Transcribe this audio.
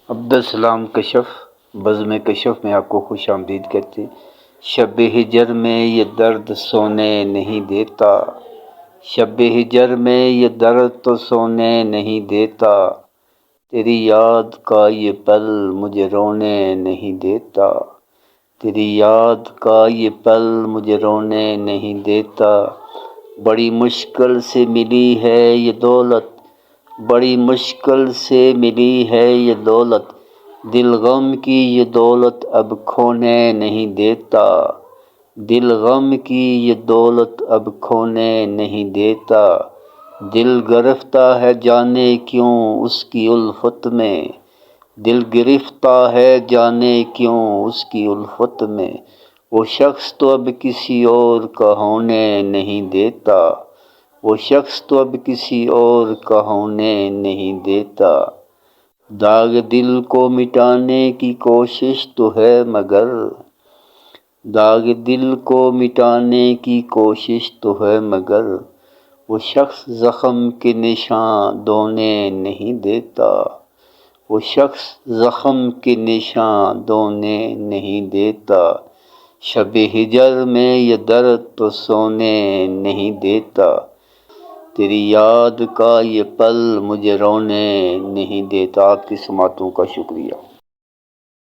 عبدالسلام کشف بزم کشف میں آپ کو خوش آمدید کہتے ہیں۔ شب ہجر میں یہ درد سونے نہیں دیتا، شب ہجر میں یہ درد تو سونے نہیں دیتا، تیری یاد کا یہ پل مجھے رونے نہیں دیتا، تیری یاد کا یہ پل مجھے رونے نہیں دیتا۔ بڑی مشکل سے ملی ہے یہ دولت، بڑی مشکل سے ملی ہے یہ دولت، دل غم کی یہ دولت اب کھونے نہیں دیتا، دل غم کی یہ دولت اب کھونے نہیں دیتا۔ دل گرفتہ ہے جانے کیوں اس کی الفت میں، دل گرفتہ ہے جانے کیوں اس کی الفت میں، وہ شخص تو اب کسی اور کا ہونے نہیں دیتا، وہ شخص تو اب کسی اور کا ہونے نہیں دیتا۔ داغ دل کو مٹانے کی کوشش تو ہے مگر، داغ دل کو مٹانے کی کوشش تو ہے مگر، وہ شخص زخم کے نشان دھونے نہیں دیتا، وہ شخص زخم کے نشان دھونے نہیں دیتا۔ شب ہجر میں یہ درد تو سونے نہیں دیتا، تیری یاد کا یہ پل مجھے رونے نہیں دیتا۔ آپ کی سماعتوں کا شکریہ۔